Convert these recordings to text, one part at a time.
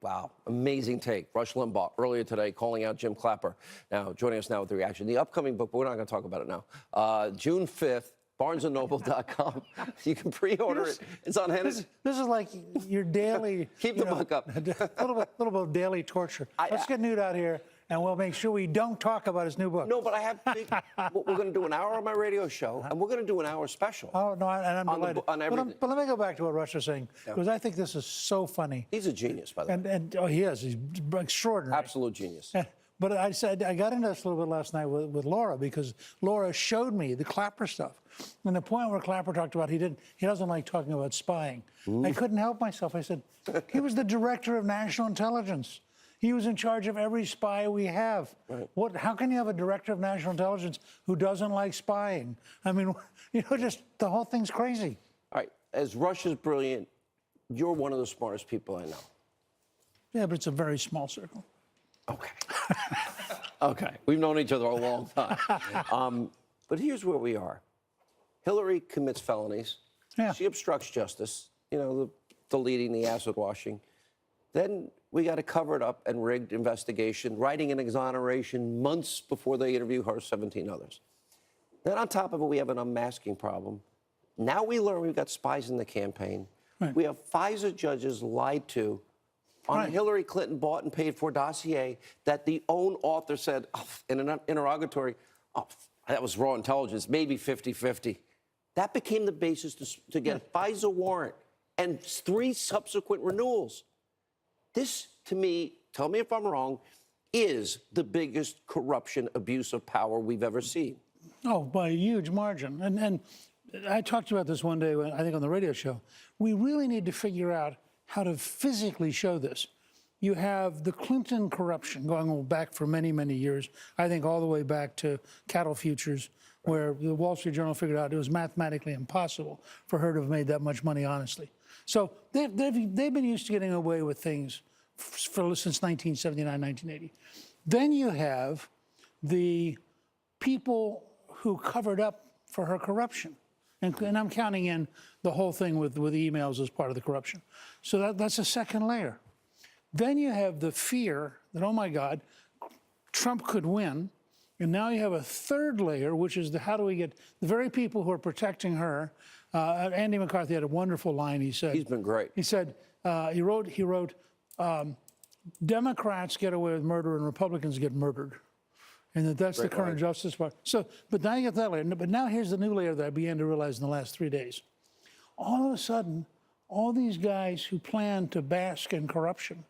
Wow, amazing take. Rush Limbaugh earlier today calling out Jim Clapper. Now, joining us now with the reaction. The upcoming book, but we're not going to talk about it now. June 5th, barnesandnoble.com. You can pre-order it. It's on Hannity. This is like your daily... Keep the book up. A little bit of daily torture. Let's get Newt out here, and we'll make sure we don't talk about his new book. No, but I have we're going to do an hour on my radio show, and we're going to do an hour special. Oh, no, and I'm delighted. On everything. But let me go back to what Rush was saying, because I think this is so funny. He's a genius, by the way. And he is. He's extraordinary. Absolute genius. But I got into this a little bit last night with Laura, because Laura showed me the Clapper stuff. And the point where Clapper talked about he doesn't like talking about spying. I couldn't help myself. I said, he was the director of national intelligence. He was in charge of every spy we have. Right. How can you have a director of national intelligence who doesn't like spying? I mean, just the whole thing's crazy. All right, as Rush is brilliant, you're one of the smartest people I know. Yeah, but it's a very small circle. Okay. Okay, we've known each other a long time. But here's where we are. Hillary commits felonies. Yeah. She obstructs justice, deleting the acid washing. Then we got a covered up and rigged investigation, writing an exoneration months before they interview her 17 others. Then on top of it, we have an unmasking problem. Now we learn we've got spies in the campaign. Right. We have FISA judges lied to on a Hillary Clinton bought and paid for dossier that the own author said in an interrogatory, that was raw intelligence, maybe 50-50. That became the basis to get a FISA warrant and 3 subsequent renewals. This, to me, tell me if I'm wrong, is the biggest corruption, abuse of power we've ever seen. Oh, by a huge margin. And I talked about this one day, I think on the radio show. We really need to figure out how to physically show this. You have the Clinton corruption going back for many, many years. I think all the way back to cattle futures, where the Wall Street Journal figured out it was mathematically impossible for her to have made that much money honestly. So they've been used to getting away with things since 1979, 1980. Then you have the people who covered up for her corruption. And I'm counting in the whole thing with emails as part of the corruption. So that's a second layer. Then you have the fear that, oh my God, Trump could win. And now you have a third layer, which is how do we get the very people who are protecting her. Andy McCarthy had a wonderful line. He said, he's been great. He said, he wrote, Democrats get away with murder and Republicans get murdered. And that's great the current justice part. So, but now you get that layer. But now here's the new layer that I began to realize in the last 3 days. All of a sudden, all these guys who plan to bask in corruption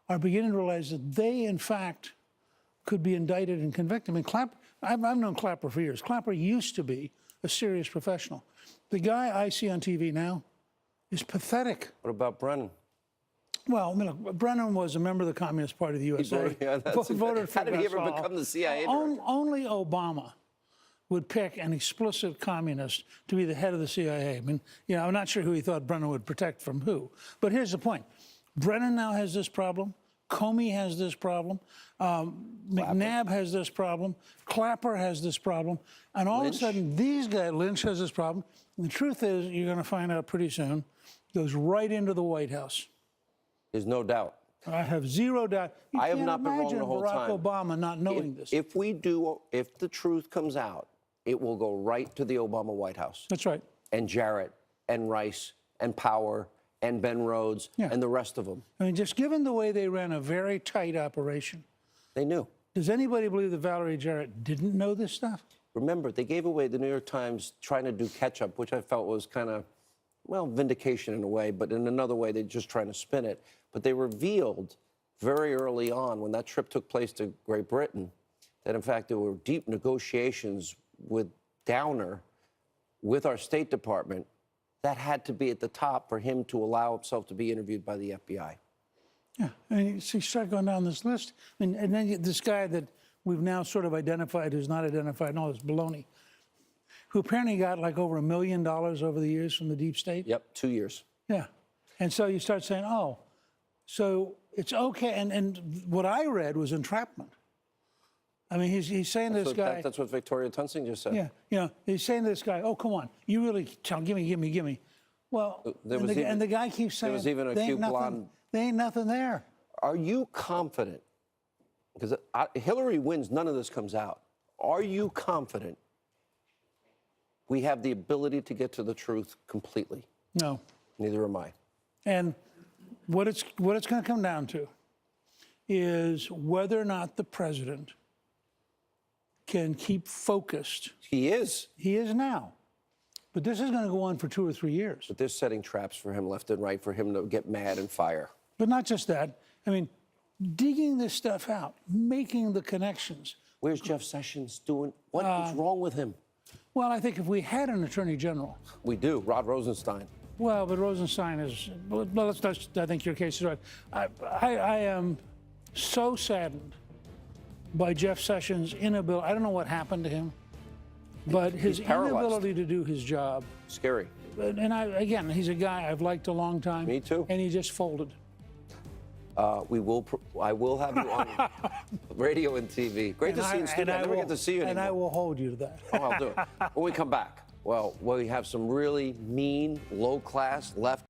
are beginning to realize that they, in fact, could be indicted and convicted. I mean, I've known Clapper for years. Clapper used to be a serious professional. The guy I see on TV now is pathetic. What about Brennan? Well, I mean, look, Brennan was a member of the Communist Party of the USA. Voted for how did he ever become the CIA director? Only Obama would pick an explicit communist to be the head of the CIA. I mean, I'm not sure who he thought Brennan would protect from who. But here's the point. Brennan now has this problem. Comey has this problem. McNabb has this problem. Clapper has this problem. And all of a sudden, these guys, Lynch has this problem. And the truth is, you're going to find out pretty soon, goes right into the White House. There's no doubt. I have zero doubt. I have not been wrong the whole Barack time. Obama not knowing this. If the truth comes out, it will go right to the Obama White House. That's right. And Jarrett and Rice and Power and Ben Rhodes and the rest of them. I mean, just given the way they ran a very tight operation. They knew. Does anybody believe that Valerie Jarrett didn't know this stuff? Remember, they gave away the New York Times trying to do catch-up, which I felt was kind of, well, vindication in a way, but in another way, they're just trying to spin it. But they revealed very early on, when that trip took place to Great Britain, that in fact there were deep negotiations with Downer, with our State Department, that had to be at the top for him to allow himself to be interviewed by the FBI. Yeah, I mean, so you start going down this list, and then this guy that we've now sort of identified who's not identified, and all this baloney, who apparently got like over $1 million over the years from the deep state. Yep, 2 years. Yeah, and so you start saying, oh, so it's okay, and what I read was entrapment. I mean, he's saying to this guy. That's what Victoria Tunsing just said. Yeah, he's saying to this guy, oh, come on, you really tell, give me. Well, and the guy keeps saying, there was even a cute blonde. There ain't nothing there. Are you confident? Because Hillary wins, none of this comes out. Are you confident we have the ability to get to the truth completely? No. Neither am I. And what it's going to come down to is whether or not the president can keep focused. He is. He is now. But this is going to go on for 2 or 3 years. But they're setting traps for him left and right for him to get mad and fire. But not just that. I mean, digging this stuff out, making the connections. Where's Jeff Sessions doing? What's wrong with him? Well, I think if we had an attorney general. We do. Rod Rosenstein. Well, but Rosenstein is, well, I think your case is right. I am so saddened by Jeff Sessions' inability. I don't know what happened to him, but his inability to do his job. Scary. And again, he's a guy I've liked a long time. Me too. And he just folded. I will have you on radio and TV. Great to see you in studio. I never get to see you anymore. And I will hold you to that. Oh, I'll do it. When we come back, well, we have some really mean, low-class, left